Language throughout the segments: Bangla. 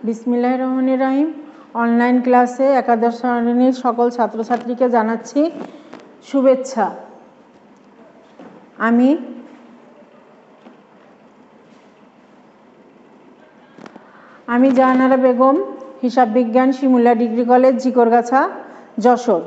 বিসমিল্লাহির রহমানির রহিম। অনলাইন ক্লাসে একাদশ শ্রেণীর সকল ছাত্রছাত্রীকে জানাচ্ছি শুভেচ্ছা। আমি জাহানারা বেগম, হিসাব বিজ্ঞান, শিমুলিয়া ডিগ্রি কলেজ, জিকরগাছা, যশোর।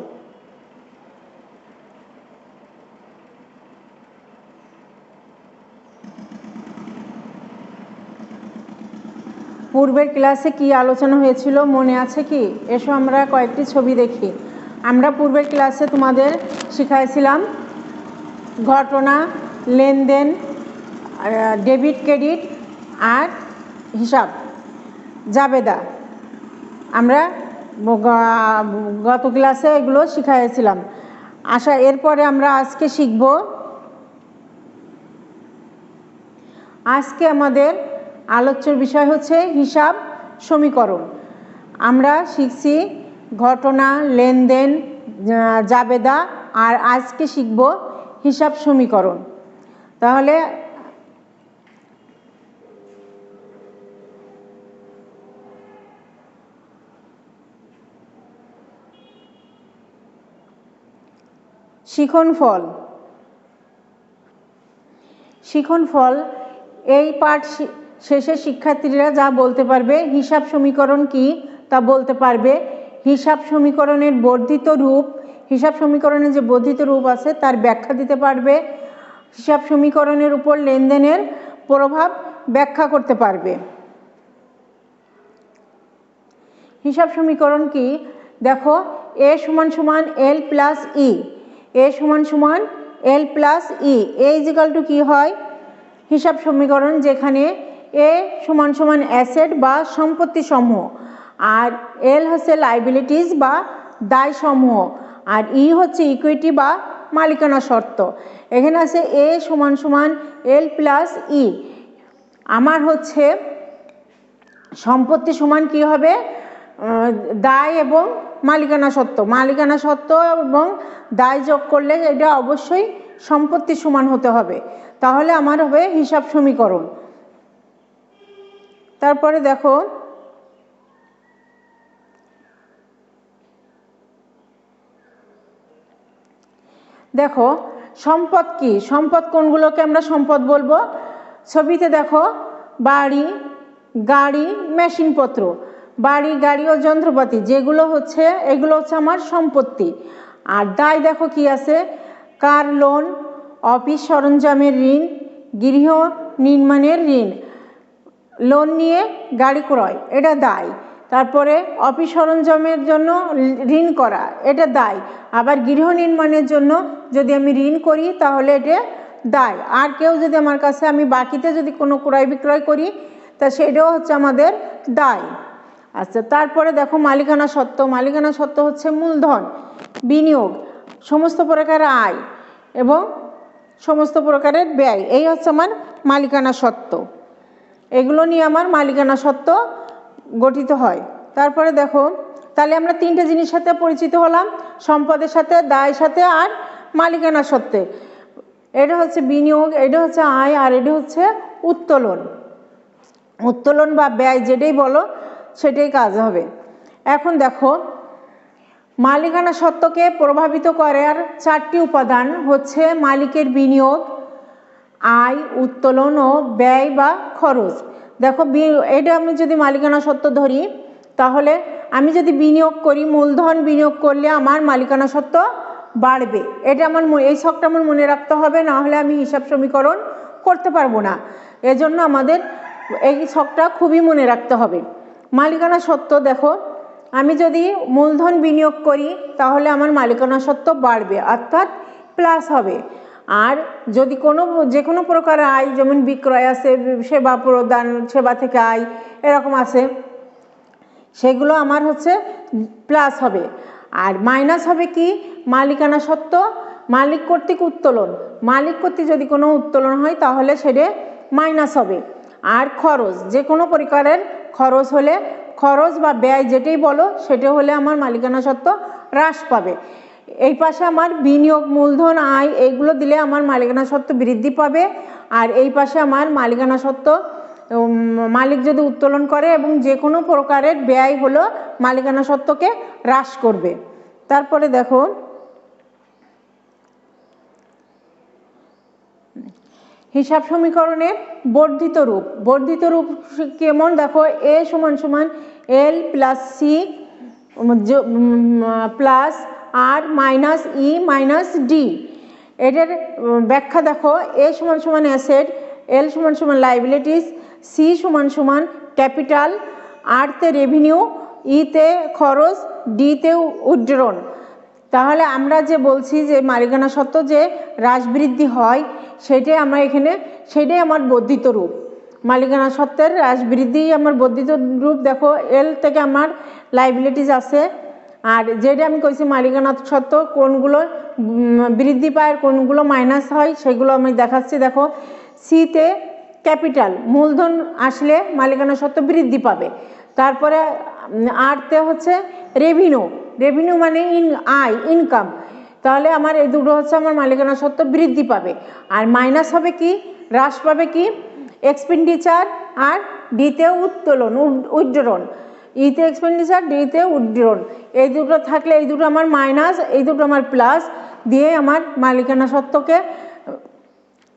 পূর্বের ক্লাসে কি আলোচনা হয়েছিল মনে আছে কি? এসো আমরা কয়েকটি ছবি দেখি। আমরা পূর্বের ক্লাসে তোমাদের শিখাইছিলাম ঘটনা, লেনদেন, ডেবিট ক্রেডিট আর হিসাব জাবেদা। আমরা গত ক্লাসে এগুলো শিখাইছিলাম। এরপরে আমরা আজকে শিখব। আজকে আমাদের আলোচ্যর বিষয় হচ্ছে হিসাব সমীকরণ। আমরা শিখছি ঘটনা, লেনদেন, জাবেদা, আর আজকে শিখব হিসাব সমীকরণ। তাহলে শিখনফল এই পাঠ শেষে শিক্ষার্থীরা যা বলতে পারবে, হিসাব সমীকরণ কি তা বলতে পারবে। হিসাব সমীকরণের বর্ধিত রূপ, হিসাব সমীকরণের যে বর্ধিত রূপ আছে তার ব্যাখ্যা দিতে পারবে। হিসাব সমীকরণের উপর লেনদেনের প্রভাব ব্যাখ্যা করতে পারবে। হিসাব সমীকরণ কি দেখো, এ সমান সমান এল প্লাস ই, এ সমান সমান এল প্লাস ই, এ ইজিক্যাল টু কি হয়? হিসাব সমীকরণ যেখানে এ সমান সমান অ্যাসেট বা সম্পত্তি সমূহ, আর এল হচ্ছে লাইবিলিটিস বা দায় সমূহ, আর ই হচ্ছে ইকুইটি বা মালিকানা শর্ত। এখানে আছে এ সমান সমান এল প্লাস ই। আমার হচ্ছে সম্পত্তি সমান কি হবে? দায় এবং মালিকানা সত্ত্ব। মালিকানা সত্ত্ব এবং দায় যোগ করলে এটা অবশ্যই সম্পত্তি সমান হতে হবে, তাহলে আমার হবে হিসাব সমীকরণ। তারপরে দেখো সম্পদ কি? সম্পদ কোনগুলোকে আমরা সম্পদ বলবো? ছবিতে দেখো বাড়ি, গাড়ি, মেশিনপত্র। বাড়ি, গাড়ি ও যন্ত্রপাতি যেগুলো হচ্ছে, এগুলো হচ্ছে আমার সম্পত্তি। আর দায় দেখো কি আছে? কার লোন, অফিস সরঞ্জামের ঋণ, গৃহ নির্মাণের ঋণ, লোন নিয়ে গাড়ি ক্রয়, এটা দায়। তারপরে অফিস সরঞ্জামের জন্য ঋণ করা, এটা দায়। আবার গৃহ নির্মাণের জন্য যদি আমি ঋণ করি তাহলে এটা দায়। আর কেউ যদি আমার কাছে, আমি বাকিতে যদি কোনো ক্রয় বিক্রয় করি তা সেটাও হচ্ছে আমাদের দায়। আচ্ছা, তারপরে দেখো মালিকানা সত্ত্ব। মালিকানা সত্ত্ব হচ্ছে মূলধন, বিনিয়োগ, সমস্ত প্রকারের আয় এবং সমস্ত প্রকারের ব্যয়, এই হচ্ছে আমার মালিকানা সত্ত্ব। এগুলো নিয়ে আমার মালিকানা সত্ত্ব গঠিত হয়। তারপরে দেখো, তাহলে আমরা তিনটে জিনিস সাথে পরিচিত হলাম, সম্পদের সাথে, দায়ের সাথে আর মালিকানা সত্ত্বে। এটা হচ্ছে বিনিয়োগ, এটা হচ্ছে আয়, আর এটা হচ্ছে উত্তোলন। উত্তোলন বা ব্যয় যেটাই বলো সেটাই কাজ হবে। এখন দেখো মালিকানা সত্ত্বকে প্রভাবিত করার চারটি উপাদান হচ্ছে মালিকের বিনিয়োগ, আয়, উত্তোলন ও ব্যয় বা খরচ। দেখো এটা আমি যদি মালিকানা সত্ত্ব ধরি, তাহলে আমি যদি বিনিয়োগ করি, মূলধন বিনিয়োগ করলে আমার মালিকানা সত্ত্ব বাড়বে। এটা আমার, এই ছকটা আমার মনে রাখতে হবে, না হলে আমি হিসাব সমীকরণ করতে পারবো না। এজন্য আমাদের এই ছকটা খুবই মনে রাখতে হবে। মালিকানা সত্ত্ব দেখো, আমি যদি মূলধন বিনিয়োগ করি তাহলে আমার মালিকানা সত্ত্ব বাড়বে, অর্থাৎ প্লাস হবে। আর যদি যে কোনো প্রকার আয়, যেমন বিক্রয় আছে, সেবা প্রদান, সেবা থেকে আয় এরকম আছে, সেগুলো আমার হচ্ছে প্লাস হবে। আর মাইনাস হবে কি? মালিকানা সত্ত্ব মালিক কর্তৃক উত্তোলন, মালিক কর্তৃক যদি কোনো উত্তোলন হয় তাহলে সেটা মাইনাস হবে। আর খরচ, যে কোনো প্রকারের খরচ হলে, খরচ বা ব্যয় যেটাই বলো সেটা হলে আমার মালিকানা সত্ত্ব হ্রাস পাবে। এই পাশে আমার বিনিয়োগ, মূলধন, আয় এইগুলো দিলে আমার মালিকানা সত্ত্ব বৃদ্ধি পাবে, আর এই পাশে আমার মালিকানা সত্ত্ব মালিক যদি উত্তোলন করে এবং যে কোনো প্রকারের ব্যয় হলো মালিকানা সত্ত্বকে হ্রাস করবে। তারপরে দেখো হিসাব সমীকরণের বর্ধিত রূপ। বর্ধিত রূপ কেমন দেখো, এ সমান সমান এল প্লাস সি প্লাস আর মাইনাস ই মাইনাস ডি। এটার ব্যাখ্যা দেখো, এ সমান সমান অ্যাসেট, এল সমান সমান লাইবিলিটিস, সি সমান সমান ক্যাপিটাল, আরতে রেভিনিউ, ইতে খরচ, ডিতে উইথড্রন। তাহলে আমরা যে বলছি যে মালিকানা সত্ত্ব যে হ্রাস বৃদ্ধি হয় সেটাই আমরা এখানে, সেটাই আমার বর্ধিত রূপ। মালিকানা সত্ত্বের হ্রাস বৃদ্ধি আমার বর্ধিত রূপ। দেখো এল থেকে আমার লাইবিলিটিস আছে, আর যেটা আমি কইছি মালিকানা সত্ত্ব কোনগুলো বৃদ্ধি পায় কোনগুলো মাইনাস হয় সেগুলো আমি দেখাচ্ছি। দেখো সিতে ক্যাপিটাল, মূলধন আসলে মালিকানা সত্ত্ব বৃদ্ধি পাবে। তারপরে আরতে হচ্ছে রেভিনিউ, রেভিনিউ মানে আয়, ইনকাম। তাহলে আমার এই দুটো হচ্ছে আমার মালিকানা সত্ত্ব বৃদ্ধি পাবে। আর মাইনাস হবে কি, হ্রাস পাবে কি, এক্সপেন্ডিচার, আর ডিতে উত্তোলন উইথড্রন। ইতে এক্সপেন্ডিচার, ডিতে উইথড্রন। এই দুটো থাকলে এই দুটো আমার মাইনাস, এই দুটো আমার প্লাস দিয়ে আমার মালিকানা সত্ত্বকে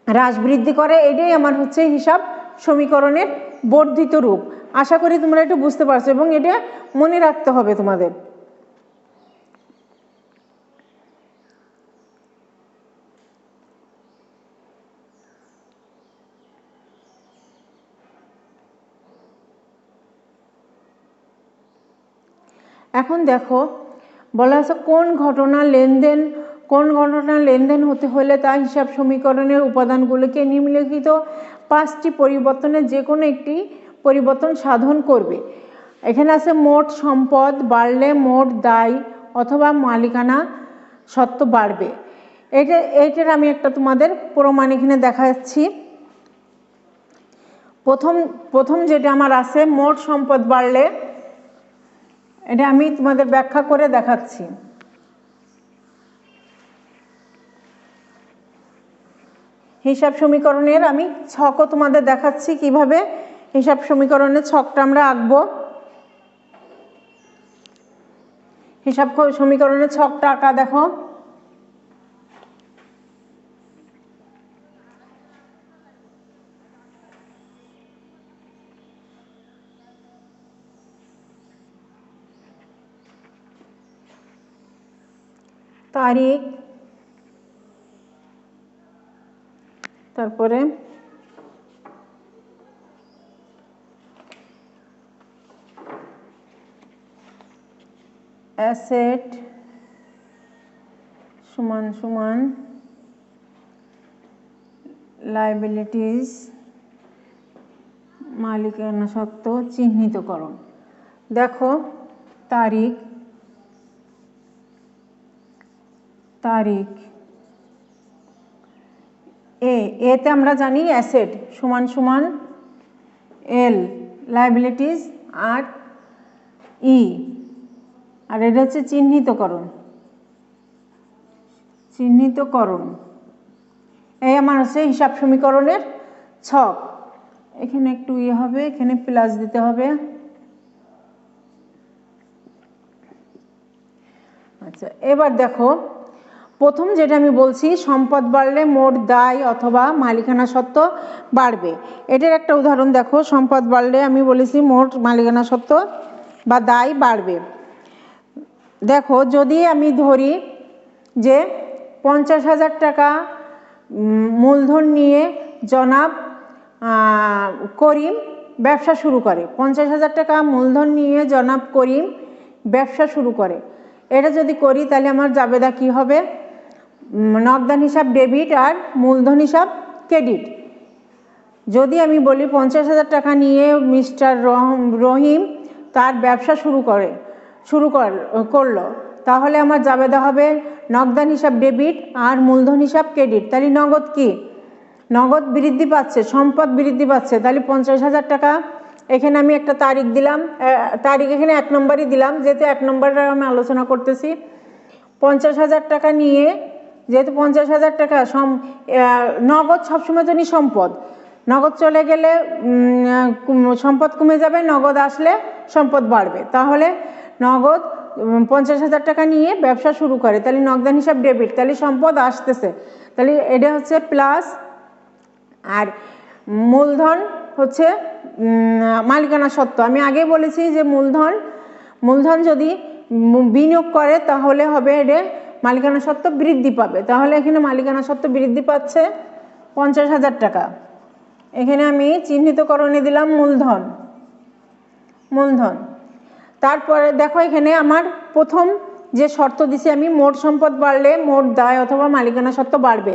হ্রাস বৃদ্ধি করে। এটাই আমার হচ্ছে হিসাব সমীকরণের বর্ধিত রূপ। আশা করি তোমরা একটু বুঝতে পারছো এবং এটা মনে রাখতে হবে তোমাদের। এখন দেখো বলা আছে কোন ঘটনা লেনদেন হতে হলে তা হিসাব সমীকরণের উপাদানগুলোকে নিম্নলিখিত 5টি পরিবর্তনের যে কোনো একটি পরিবর্তন সাধন করবে। এখানে আছে মোট সম্পদ বাড়লে মোট দায় অথবা মালিকানা সত্ত্ব বাড়বে। এইটার আমি একটা তোমাদের প্রমাণ এখানে দেখাচ্ছি। প্রথম যেটা আমার আছে মোট সম্পদ বাড়লে, এটা আমি তোমাদের ব্যাখ্যা করে দেখাচ্ছি। হিসাব সমীকরণের আমি ছকও তোমাদের দেখাচ্ছি কিভাবে হিসাব সমীকরণের ছকটা আমরা আঁকবো। হিসাব সমীকরণের ছকটা আঁকা দেখো। তারিখ, তারপরে অ্যাসেট সমান সমান লাইবিলিটিস মালিকানা সত্ত্ব চিহ্নিতকরণ। দেখো তারিখ এতে আমরা জানি অ্যাসেট সমান সমান এল লাইবিলিটিস আর ই, আর এটা হচ্ছে চিহ্নিতকরণ। এই আমার হচ্ছে হিসাব সমীকরণের ছক। এখানে একটু হবে, এখানে প্লাস দিতে হবে। আচ্ছা এবার দেখো প্রথম যেটা আমি বলছি সম্পদ বাড়লে মোট দায় অথবা মালিকানা সত্ত্ব বাড়বে। এটার একটা উদাহরণ দেখো, সম্পদ বাড়লে আমি বলেছি মোট মালিকানা সত্ত্ব বা দায় বাড়বে। দেখো যদি আমি ধরি যে 50,000 টাকা মূলধন নিয়ে জনাব করিম ব্যবসা শুরু করে, 50,000 টাকা মূলধন নিয়ে জনাব করিম ব্যবসা শুরু করে। এটা যদি করি তাহলে আমার জাবেদা কি হবে, নগদান হিসাব ডেবিট আর মূলধন হিসাব ক্রেডিট। যদি আমি বলি 50,000 টাকা নিয়ে মিস্টার রহিম তার ব্যবসা করলো, তাহলে আমার জাবেদা হবে নগদান হিসাব ডেবিট আর মূলধন হিসাব ক্রেডিট। তাহলে নগদ কি, নগদ বৃদ্ধি পাচ্ছে, সম্পদ বৃদ্ধি পাচ্ছে। তাহলে 50,000 টাকা, এখানে আমি একটা তারিখ দিলাম, তারিখ এখানে 1 নম্বরই দিলাম যেহেতু 1 নম্বরে আমি আলোচনা করতেছি। 50,000 টাকা নিয়ে, যেহেতু 50,000 টাকা নগদ সবসময় জন্য সম্পদ, নগদ চলে গেলে সম্পদ কমে যাবে, নগদ আসলে সম্পদ বাড়বে। তাহলে নগদ 50,000 টাকা নিয়ে ব্যবসা শুরু করে, তাহলে নগদান হিসাব ডেবিট, তাহলে সম্পদ আসতেছে, তাহলে এটা হচ্ছে প্লাস। আর মূলধন হচ্ছে মালিকানা সত্ত্ব। আমি আগে বলেছি যে মূলধন যদি বিনিয়োগ করে তাহলে হবে এটা মালিকানা সত্ত্ব বৃদ্ধি পাবে। তাহলে এখানে মালিকানা সত্ত্ব বৃদ্ধি পাচ্ছে 50,000 টাকা। এখানে আমি চিহ্নিতকরণে দিলাম মূলধন। তারপরে দেখো এখানে আমার প্রথম যে শর্ত দিছি আমি, মোট সম্পদ বাড়লে মোট দায় অথবা মালিকানা সত্ত্ব বাড়বে।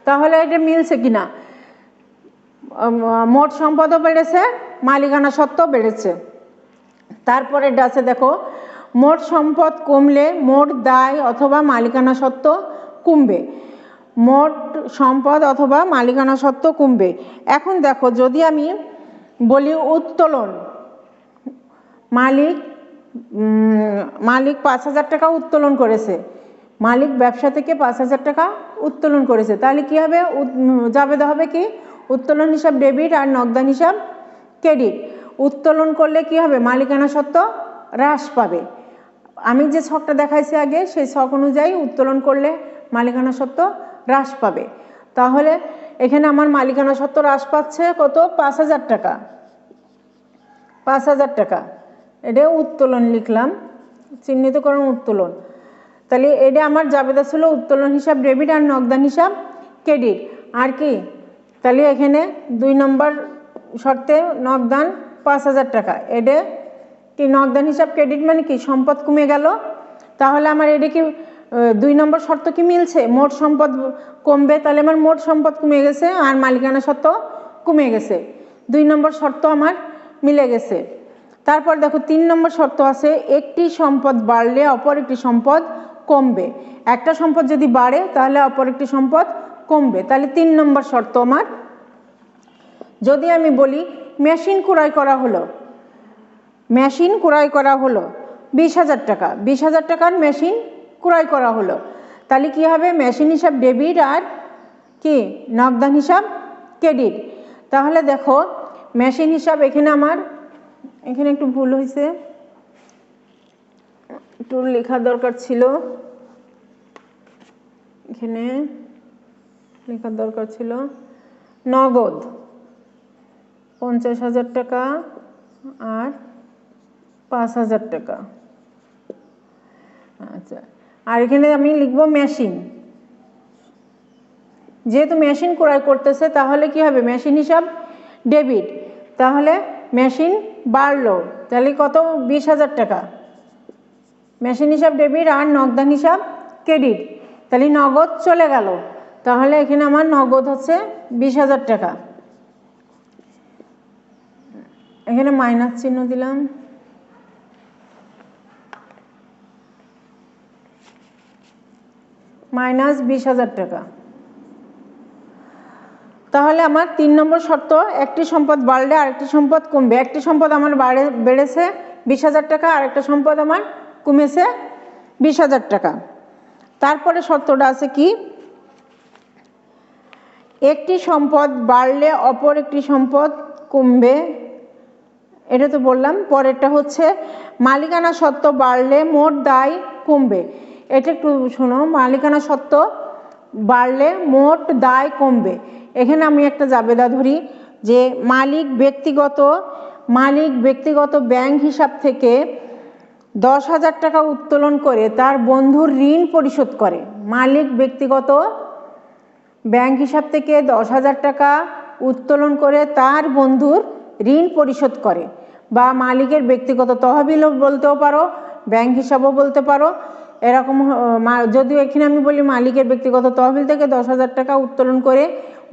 তাহলে এটা মিলছে কিনা? মোট সম্পদও বেড়েছে, মালিকানা সত্ত্ব বেড়েছে। তারপরে এটা আছে দেখো, মোট সম্পদ কমলে মোট দায় অথবা মালিকানা সত্ত্ব কমবে। মোট সম্পদ অথবা মালিকানা সত্ত্ব কমবে। এখন দেখো যদি আমি বলি উত্তোলন, মালিক 5,000 টাকা উত্তোলন করেছে, মালিক ব্যবসা থেকে 5,000 টাকা উত্তোলন করেছে, তাহলে কি হবে? জাবেদা হবে কি? উত্তোলন হিসাব ডেবিট আর নগদান হিসাব ক্রেডিট। উত্তোলন করলে কি হবে? মালিকানা সত্ত্ব হ্রাস পাবে। আমি যে ছকটা দেখাইছি আগে সেই ছক অনুযায়ী উত্তোলন করলে মালিকানা সত্ত্ব হ্রাস পাবে। তাহলে এখানে আমার মালিকানা সত্ত্ব হ্রাস পাচ্ছে কত? 5,000 টাকা। 5,000 টাকা, এটা উত্তোলন লিখলাম, চিহ্নিতকরণ উত্তোলন। তাহলে এটা আমার জাবেদা ছিল উত্তোলন হিসাব ডেবিট আর নগদান হিসাব ক্রেডিট। আর কি? তাহলে এখানে 2 নম্বর শর্তে নগদান 5,000 টাকা, এটা কি নগদান হিসাব ক্রেডিট মানে কি? সম্পদ কমে গেল। তাহলে আমার এটা কি 2 নম্বর শর্ত কি মিলছে? মোট সম্পদ কমবে, তাহলে আমার মোট সম্পদ কমে গেছে আর মালিকানা সত্ত্ব কমে গেছে। 2 নম্বর শর্ত আমার মিলে গেছে। তারপর দেখো 3 নম্বর শর্ত আছে, একটি সম্পদ বাড়লে অপর একটি সম্পদ কমবে। একটা সম্পদ যদি বাড়ে তাহলে অপর একটি সম্পদ কমবে। তাহলে 3 নম্বর শর্ত আমার। যদি আমি বলি মেশিন ক্রয় করা হলো 20,000 টাকা, 20,000 টাকার মেশিন ক্রয় করা হলো, তাহলে কি হবে? মেশিন হিসাব ডেবিট আর কি নগদান হিসাব ক্রেডিট। তাহলে দেখো মেশিন হিসাব এখানে আমার একটু ভুল হয়েছে, একটু লেখা দরকার ছিল, এখানে লেখার দরকার ছিল নগদ 50,000 টাকা আর 5,000 টাকা। আচ্ছা, আর এখানে আমি লিখবো মেশিন, যেহেতু মেশিন ক্রয় করতেছে তাহলে কি হবে? মেশিন হিসাব ডেবিট, তাহলে মেশিন বাড়লো, তাহলে কত? 20,000 টাকা। মেশিন হিসাব ডেবিট আর নগদান হিসাব ক্রেডিট, তাহলে নগদ চলে গেল, তাহলে এখানে আমার নগদ হচ্ছে 20,000 টাকা। এখানে মাইনাস চিহ্ন দিলাম। মাইনাস 20,000 টাকা। তাহলে আমার 3 নম্বর শর্ত, একটি সম্পদ বাড়লে আরেকটি সম্পদ কমবে। একটি সম্পদ আমার বেড়েছে 20,000 টাকা, আরেকটা সম্পদ আমার কমেছে 20,000 টাকা। তারপরে শর্তটা আছে কি? একটি সম্পদ বাড়লে অপর একটি সম্পদ কমবে, এটা তো বললাম। পরেরটা হচ্ছে মালিকানা সত্ত্ব বাড়লে মোট দায় কমবে। এটা একটু শোনো, মালিকানা সত্ত্ব বাড়লে মোট দায় কমবে। এখানে আমি একটা জাবেদা ধরি যে মালিক ব্যক্তিগত ব্যাংক হিসাব থেকে 10,000 টাকা উত্তোলন করে তার বন্ধুর ঋণ পরিশোধ করে। মালিক ব্যক্তিগত ব্যাংক হিসাব থেকে 10,000 টাকা উত্তোলন করে তার বন্ধুর ঋণ পরিশোধ করে, বা মালিকের ব্যক্তিগত তহবিলও বলতেও পারো, ব্যাংক হিসাবও বলতে পারো। এরকম যদিও এখানে আমি বলি মালিকের ব্যক্তিগত তহবিল থেকে 10,000 টাকা উত্তোলন করে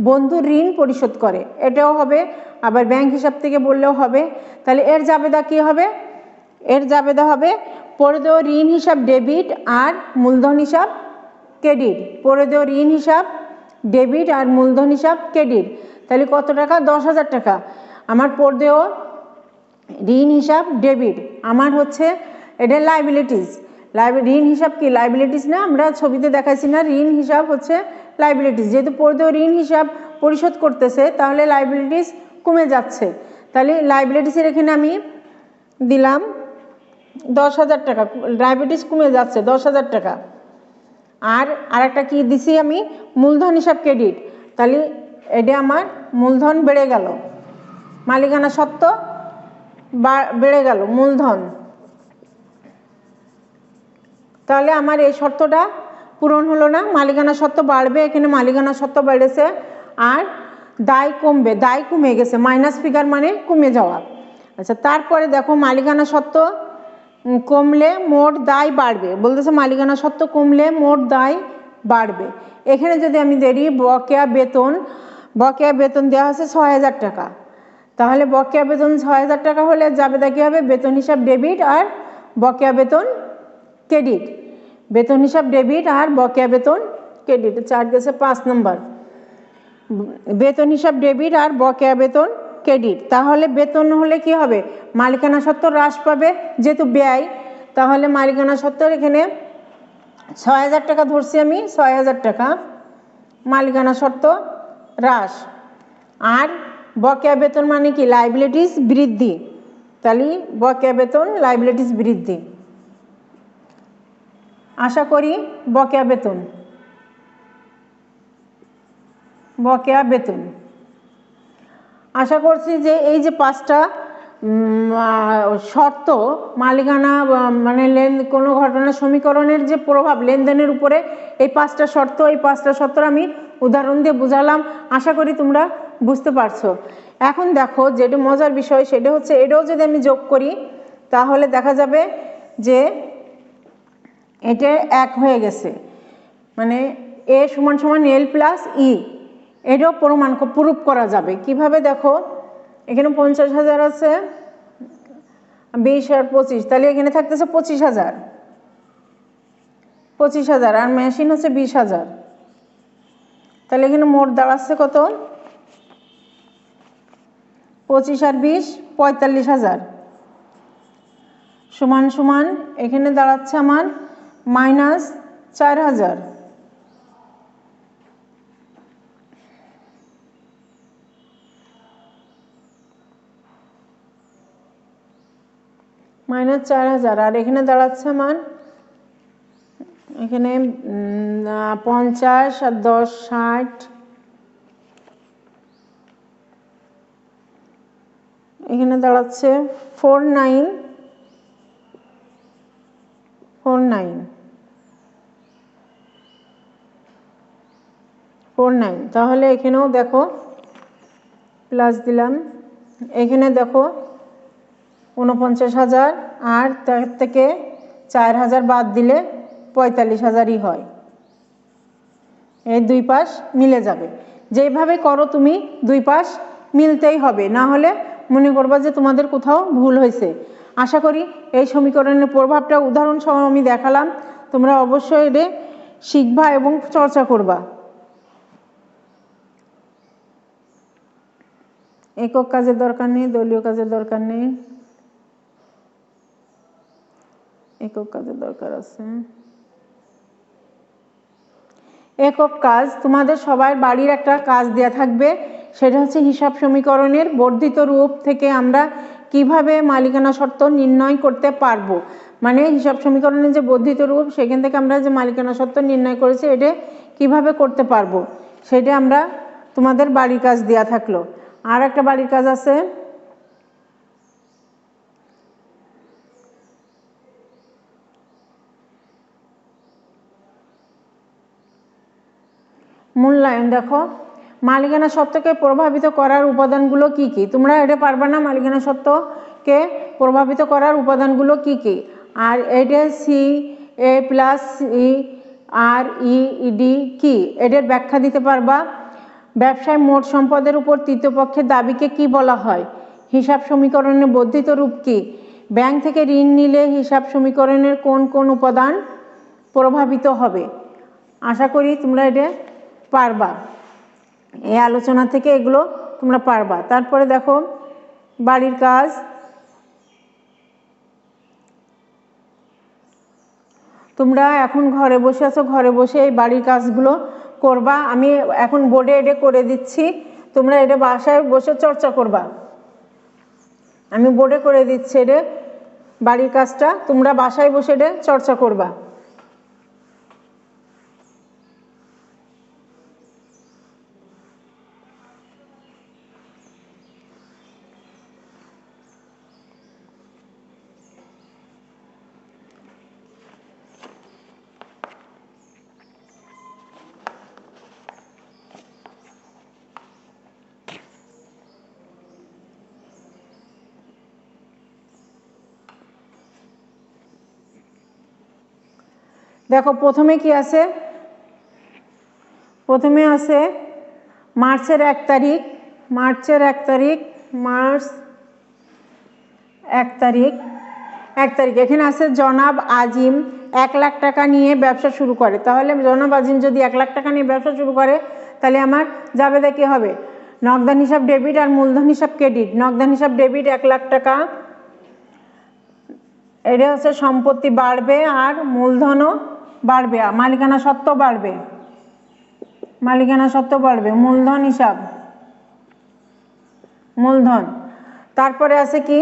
বন্ধুর ঋণ পরিশোধ করে, এটাও হবে। আবার ব্যাংক হিসাব থেকে বললেও হবে। তাহলে এর জাবেদা কি হবে? এর জাবেদা হবে পরিদেয় ঋণ হিসাব ডেবিট আর মূলধন হিসাব ক্রেডিট। পরিদেয় ঋণ হিসাব ডেবিট আর মূলধন হিসাব ক্রেডিট। তাহলে কত টাকা? 10,000 টাকা। আমার পরিদেয় ঋণ হিসাব ডেবিট, আমার হচ্ছে এটা লাইবিলিটিস। ঋণ হিসাব কি? লাইবিলিটিস না? আমরা ছবিতে দেখাইছি না? ঋণ হিসাব হচ্ছে লাইবিলিটিস, যেহেতু পরিধেয় ঋণ হিসাব পরিশোধ করতেছে তাহলে লাইবিলিটিস কমে যাচ্ছে। তাহলে লাইবিলিটিসের এখানে আমি দিলাম 10,000 টাকা, লাইবিলিটিস কমে যাচ্ছে 10,000 টাকা। আর আরেকটা কি দিছি আমি, মূলধন হিসাব ক্রেডিট, তাহলে এটা আমার মূলধন বেড়ে গেল, মালিকানা সত্ত্ব বেড়ে গেল মূলধন। তাহলে আমার এই শর্তটা পূরণ হলো না, মালিকানা সত্ত্ব বাড়বে, এখানে মালিকানা সত্ত্ব বেড়েছে। আর দায় কমবে, দায় কমে গেছে, মাইনাস ফিগার মানে কমে যাওয়া। আচ্ছা, তারপরে দেখো মালিকানা সত্ত্ব কমলে মোট দায় বাড়বে, বলতেছে মালিকানা সত্ত্ব কমলে মোট দায় বাড়বে। এখানে যদি আমি দেখি বকেয়া বেতন দেওয়া হচ্ছে 6,000 টাকা, তাহলে বকেয়া বেতন 6,000 টাকা হলে যাবে কি হবে, বেতন হিসাব ডেবিট আর বকেয়া বেতন ক্রেডিট, বেতন হিসাব ডেবিট আর বকেয়া বেতন ক্রেডিট। চার্ট গেছে 5 নম্বর, বেতন হিসাব ডেবিট আর বকেয়া বেতন ক্রেডিট। তাহলে বেতন হলে কি হবে, মালিকানা সত্ত্ব হ্রাস পাবে, যেহেতু ব্যয়, তাহলে মালিকানা সত্ত্বের এখানে 6,000 টাকা ধরছি আমি, 6,000 টাকা মালিকানা সত্ত্ব হ্রাস। আর বকেয়া বেতন মানে কি, লাইবিলিটিস বৃদ্ধি, তাহলে বকেয়া বেতন লাইবিলিটিস বৃদ্ধি। আশা করি বকেয়া বেতন আশা করছি যে এই যে 5টা শর্ত মালিকানা মানে কোনো ঘটনার সমীকরণের যে প্রভাব লেনদেনের উপরে, এই 5টা শর্ত, এই 5টা শর্ত আমি উদাহরণ দিয়ে বুঝালাম। আশা করি তোমরা বুঝতে পারছো। এখন দেখো যেটা মজার বিষয় সেটা হচ্ছে, এটাও যদি আমি যোগ করি তাহলে দেখা যাবে যে এটা 1 হয়ে গেছে, মানে এ সমান সমান এল প্লাস ই, এটাও প্রুফ করা যাবে। কিভাবে দেখো, এখানে 50,000 আছে, 20 আর 25, তাহলে এখানে থাকতেছে 25,000 আর মেশিন হচ্ছে 20,000, তাহলে এখানে মোট দাঁড়াচ্ছে কত, 25 আর 20 45,000 সমান সমান এখানে দাঁড়াচ্ছে আমার -4,000। -4,000 আর এখানে দাঁড়াচ্ছে আমার এখানে 50 আর 10 60, এখানে দাঁড়াচ্ছে 49, তাহলে এখানেও দেখো প্লাস দিলাম, এখানে দেখো 49,000 আর তার থেকে 4,000 বাদ দিলে 45,000ই হয়। এই দুই পাশ মিলে যাবে, যেভাবে করো তুমি দুই পাশ মিলতেই হবে, না হলে মনে করবা যে তোমাদের কোথাও ভুল হয়েছে। আশা করি এই সমীকরণের প্রভাবটা উদাহরণ সহ আমি দেখালাম, তোমরা অবশ্যই এটা শিখবা এবং চর্চা করবা। একক কাজের দরকার নেই, দলীয় কাজের দরকার নেই, একক কাজের দরকার আছে। একক কাজ, তোমাদের সবার বাড়ির একটা কাজ দেয়া থাকবে, সেটা হচ্ছে হিসাব সমীকরণের বর্ধিত রূপ থেকে আমরা কিভাবে মালিকানা শর্ত নির্ণয় করতে পারবো। মানে হিসাব সমীকরণের যে বর্ধিত রূপ, সেখান থেকে আমরা যে মালিকানা শর্ত নির্ণয় করেছি এটা কিভাবে করতে পারবো, সেটা আমরা তোমাদের বাড়ির কাজ দেয়া থাকলো। আর একটা বাড়ির কাজ আছে, মূল্যায়ন। দেখো মালিকানা সত্ত্বকে প্রভাবিত করার উপাদানগুলো কি কি, তোমরা এটা পারবা না, মালিকানা সত্ত্বকে প্রভাবিত করার উপাদানগুলো কি কি। আর এটা সি এ প্লাস ই আর ই ডি কি, এটার ব্যাখ্যা দিতে পারবা। ব্যবসায় মোট সম্পদের উপর তৃতীয় পক্ষের দাবিকে কি বলা হয়, হিসাব সমীকরণের বর্ধিত রূপ কি, ব্যাংক থেকে ঋণ নিলে হিসাব সমীকরণের কোন কোন উপাদান প্রভাবিত হবে। আশা করি তোমরা এটা পারবা, এই আলোচনা থেকে এগুলো তোমরা পারবা। তারপরে দেখো বাড়ির কাজ, তোমরা এখন ঘরে বসে আছো, ঘরে বসে এই বাড়ির কাজগুলো করবা। আমি এখন বোর্ডে এটা করে দিচ্ছি, তোমরা এটা বাসায় বসে চর্চা করবা। আমি বোর্ডে করে দিচ্ছি এটা বাড়ির কাজটা, তোমরা বাসায় বসে এটা চর্চা করবা। দেখো প্রথমে কি আছে, প্রথমে আছে মার্চের 1 তারিখ, মার্চের 1 তারিখ, মার্চ 1 তারিখ, 1 তারিখ এখানে আছে জনাব আজিম 1 লাখ টাকা নিয়ে ব্যবসা শুরু করে। তাহলে জনাব আজিম যদি 1 লাখ টাকা নিয়ে ব্যবসা শুরু করে তাহলে আমার জাবেদা কি হবে, নগদান হিসাব ডেবিট আর মূলধন হিসাব ক্রেডিট। নগদান হিসাব ডেবিট 1 লাখ টাকা, এটা হচ্ছে সম্পত্তি বাড়বে আর মূলধনও বাড়বে, মালিকানা সত্ত্ব বাড়বে, মালিকানা সত্ত্ব বাড়বে। মূলধন হিসাব, মূলধন। তারপরে আছে কি,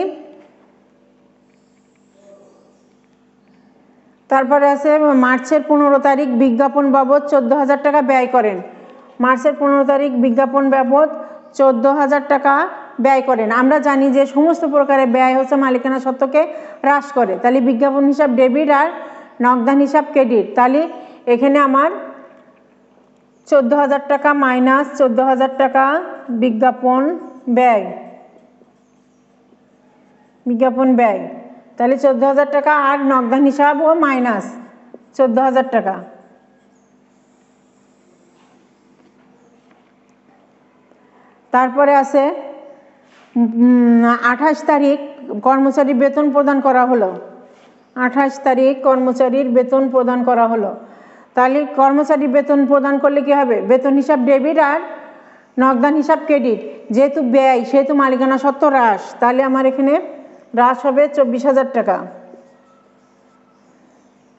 তারপরে আছে মার্চের 15 তারিখ বিজ্ঞাপন বাবদ 14,000 টাকা ব্যয় করেন। মার্চের 15 তারিখ বিজ্ঞাপন বাবদ 14,000 টাকা ব্যয় করেন। আমরা জানি যে সমস্ত প্রকারের ব্যয় হচ্ছে মালিকানা সত্ত্বকে হ্রাস করে, তাহলে বিজ্ঞাপন হিসাব ডেবিট আর নগদান হিসাব ক্রেডিট। তাহলে এখানে আমার 14,000 টাকা মাইনাস 14,000 টাকা বিজ্ঞাপন ব্যয়, বিজ্ঞাপন ব্যয়। তাহলে 14,000 টাকা আর নগদান হিসাব ও মাইনাস 14,000 টাকা। তারপরে আছে 28 তারিখ কর্মচারী বেতন প্রদান করা হলো, 28 তারিখ কর্মচারীর বেতন প্রদান করা হলো। তাহলে কর্মচারী বেতন প্রদান করলে কি হবে, বেতন হিসাব ডেবিট আর নগদান হিসাব ক্রেডিট। যেহেতু ব্যয় সেহেতু মালিকানা সত্ত্ব হ্রাস, তাহলে আমার এখানে হ্রাস হবে 24,000 টাকা।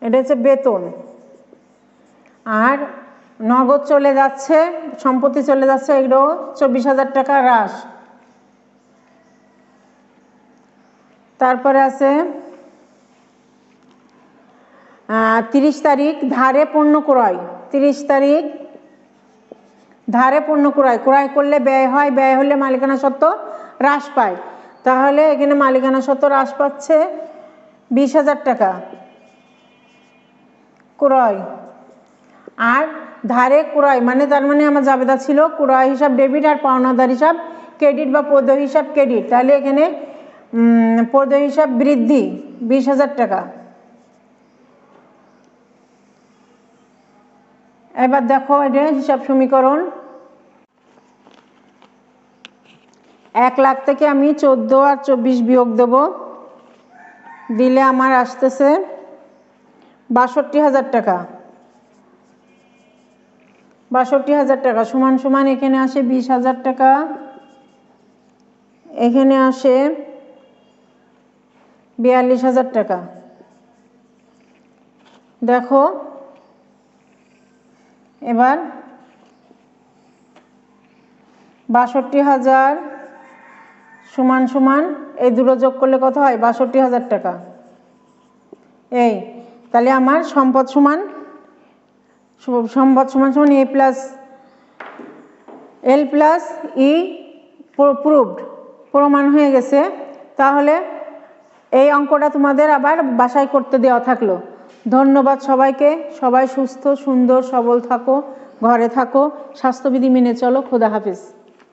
এটা হচ্ছে বেতন। আর নগদ চলে যাচ্ছে, সম্পত্তি চলে যাচ্ছে, এগুলো 24,000 টাকা হ্রাস। তারপরে আছে 30 তারিখ ধারে পণ্য ক্রয়, 30 তারিখ ধারে পণ্য ক্রয়, ক্রয় করলে ব্যয় হয়, ব্যয় হলে মালিকানা সত্ত্ব হ্রাস পায়। তাহলে এখানে মালিকানা সত্ত্ব হ্রাস পাচ্ছে 20,000 টাকা ক্রয়। আর ধারে ক্রয় মানে তার মানে আমার জাবেদা ছিল ক্রয় হিসাব ডেবিট আর পাওনাদার হিসাব ক্রেডিট বা প্রদেয় হিসাব ক্রেডিট। তাহলে এখানে প্রদেয় হিসাব বৃদ্ধি 20,000 টাকা। এবার দেখো এটা হিসাব সমীকরণ, 1 লাখ থেকে আমি 14 আর 24 বিয়োগ দেব, দিলে আমার আসতেছে 62,000 টাকা। 62,000 টাকা সমান সমান এখানে আসে 20,000 টাকা, এখানে আসে 42,000 টাকা। দেখো এবার 62,000 সমান সমান এই দুটো যোগ করলে কত হয়, 62,000 টাকা। এই তাহলে আমার সম্পদ সমান এ plus L plus E proved, প্রমাণ হয়ে গেছে। তাহলে এই অঙ্কটা তোমাদের আবার বাসায় করতে দেওয়া থাকলো। ধন্যবাদ সবাইকে। সবাই সুস্থ সুন্দর সবল থাকো, ঘরে থাকো, স্বাস্থ্যবিধি মেনে চলো। খোদা হাফেজ।